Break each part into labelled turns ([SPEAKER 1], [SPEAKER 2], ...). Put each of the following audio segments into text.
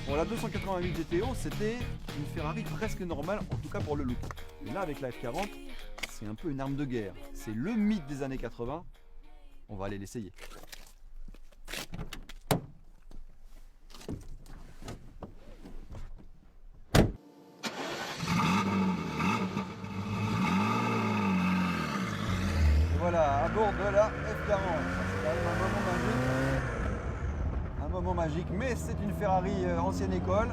[SPEAKER 1] Bon, la 288 GTO, c'était une Ferrari presque normale, en tout cas pour le look. Et là, avec la F40, c'est un peu une arme de guerre. C'est le mythe des années 80. On va aller l'essayer. Voilà, à bord de la F40. C'est quand même un moment magique. Un moment magique, mais c'est une Ferrari ancienne école.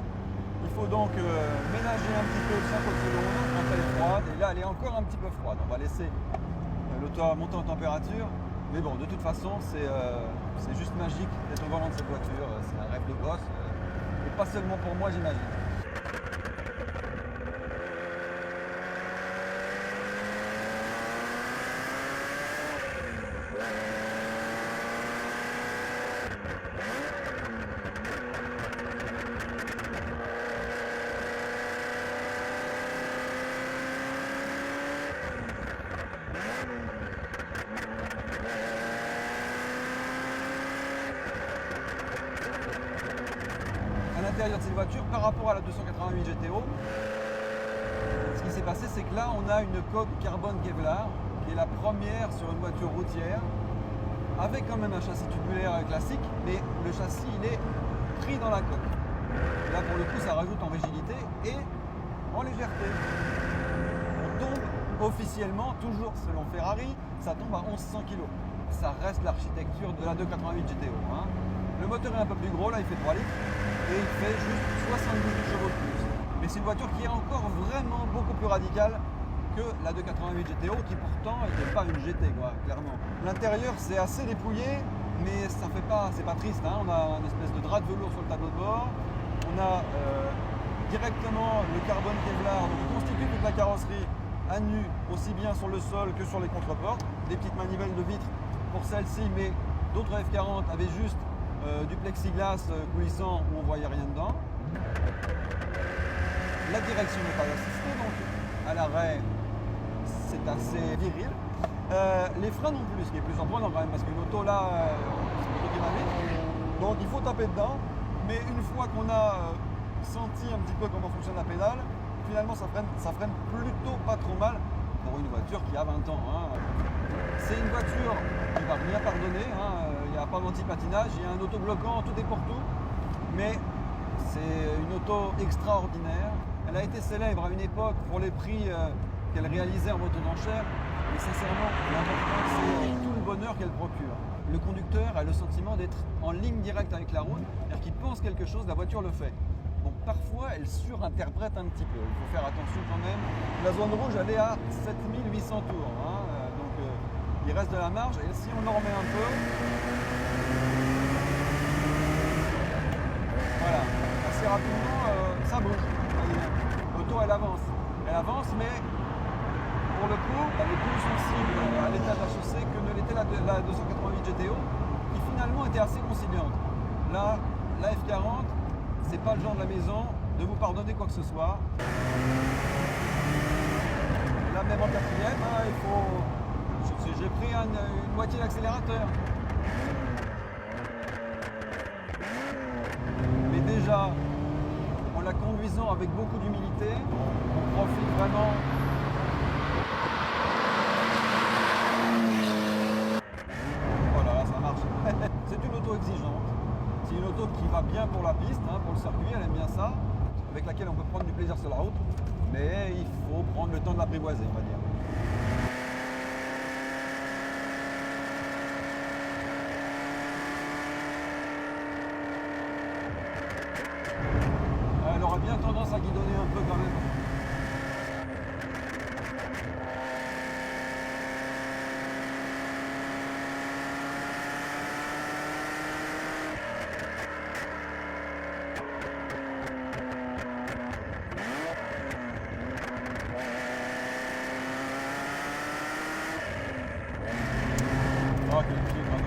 [SPEAKER 1] Il faut donc ménager un petit peu 50 secondes quand elle est froide. Et là, elle est encore un petit peu froide. On va laisser l'auto monter en température. Mais bon, de toute façon, c'est juste magique d'être au volant de cette voiture. C'est un rêve de gosse. Et pas seulement pour moi, j'imagine. De cette voiture par rapport à la 288 GTO, ce qui s'est passé, c'est que là on a une coque carbone Kevlar qui est la première sur une voiture routière avec quand même un châssis tubulaire classique, mais le châssis il est pris dans la coque. Là pour le coup ça rajoute en rigidité et en légèreté. On tombe officiellement, toujours selon Ferrari, ça tombe à 1100 kg. Ça reste l'architecture de la 288 GTO. Hein. Le moteur est un peu plus gros, là il fait 3 litres. Et il fait juste 78 chevaux de plus. Mais c'est une voiture qui est encore vraiment beaucoup plus radicale que la 288 GTO, qui pourtant n'était pas une GT, quoi, clairement. L'intérieur, c'est assez dépouillé, mais ça fait pas, c'est pas triste. Hein. On a une espèce de drap de velours sur le tableau de bord. On a directement le carbone Kevlar, donc qui constitue toute la carrosserie à nu, aussi bien sur le sol que sur les contreportes. Des petites manivelles de vitre pour celle-ci, mais d'autres F40 avaient juste du plexiglas coulissant où on ne voyait rien dedans. La direction n'est pas assistée, donc à l'arrêt c'est assez viril. Les freins non plus, ce qui est plus surprenant quand même, parce qu'une auto là, c'est une auto qui va vite, donc il faut taper dedans, mais une fois qu'on a senti un petit peu comment fonctionne la pédale, finalement ça freine plutôt pas trop mal pour une voiture qui a 20 ans. Hein. C'est une voiture qui ne va rien pardonner, hein. Il n'y a pas d'anti-patinage, il y a un autobloquant, tout est pour tout, mais c'est une auto extraordinaire. Elle a été célèbre à une époque pour les prix qu'elle réalisait en moto d'enchère, mais sincèrement, l'important c'est tout le bonheur qu'elle procure. Le conducteur a le sentiment d'être en ligne directe avec la route, c'est-à-dire qu'il pense quelque chose, la voiture le fait. Bon, parfois, elle surinterprète un petit peu, il faut faire attention quand même. La zone rouge, elle est à 7800 tours, hein. Il reste de la marge, et si on en remet un peu, voilà, assez rapidement, ça bouge. L'auto, elle avance, mais pour le coup, elle est plus sensible à l'état de la chaussée que ne l'était la 288 GTO, qui finalement était assez conciliante. Là, la F40, c'est pas le genre de la maison de vous pardonner quoi que ce soit. Là, même en quatrième, hein, il faut... J'ai pris une moitié d'accélérateur. Mais déjà, en la conduisant avec beaucoup d'humilité, on profite vraiment. Voilà, là, ça marche. C'est une auto exigeante. C'est une auto qui va bien pour la piste, hein, pour le circuit, elle aime bien ça, avec laquelle on peut prendre du plaisir sur la route. Mais il faut prendre le temps de l'apprivoiser, on va dire. Elle aura bien tendance à guidonner un peu quand même. Oh, quel pied quand même.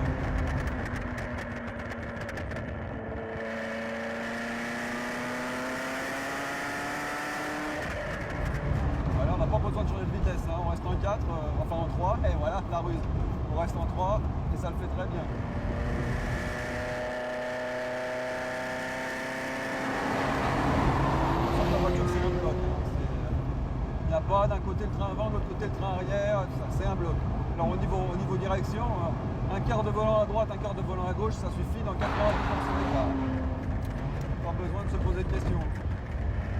[SPEAKER 1] Voilà, on n'a pas besoin de changer de vitesse, hein. On reste en 4, enfin en 3, et voilà la ruse. On reste en 3 et ça le fait très bien. pas d'un côté le train avant, de l'autre côté le train arrière, c'est un bloc. Alors au niveau direction, un quart de volant à droite, un quart de volant à gauche, ça suffit dans 90% des cas. Pas besoin de se poser de questions.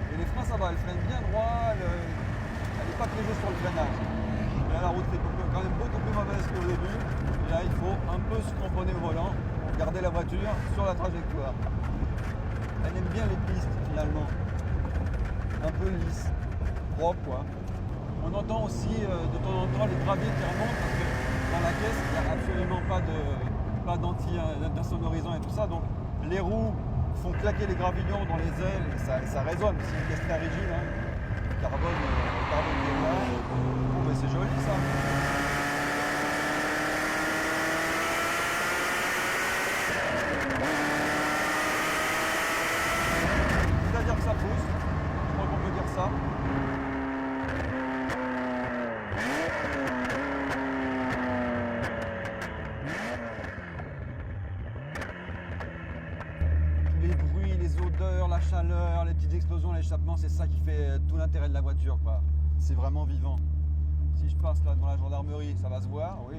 [SPEAKER 1] Et les freins, ça va, elles freinent bien droit, elle n'est pas piégée sur le freinage. Et là, la route est quand même beaucoup plus mauvaise qu'au début. Et là, il faut un peu se cramponner au volant pour garder la voiture sur la trajectoire. Elle aime bien les pistes finalement. Un peu lisse, propre quoi. On entend aussi de temps en temps les graviers qui remontent parce que dans la caisse, il n'y a absolument pas d'insonorisant et tout ça. Donc les roues font claquer les gravillons dans les ailes et ça résonne. C'est une caisse très rigide. Hein. Carbone qui est là. Oh, mais c'est joli ça. C'est-à-dire que ça pousse. Je crois qu'on peut dire ça. Les bruits, les odeurs, la chaleur, les petites explosions, l'échappement, c'est ça qui fait tout l'intérêt de la voiture, quoi. C'est vraiment vivant. Si je passe là devant la gendarmerie, ça va se voir, oui.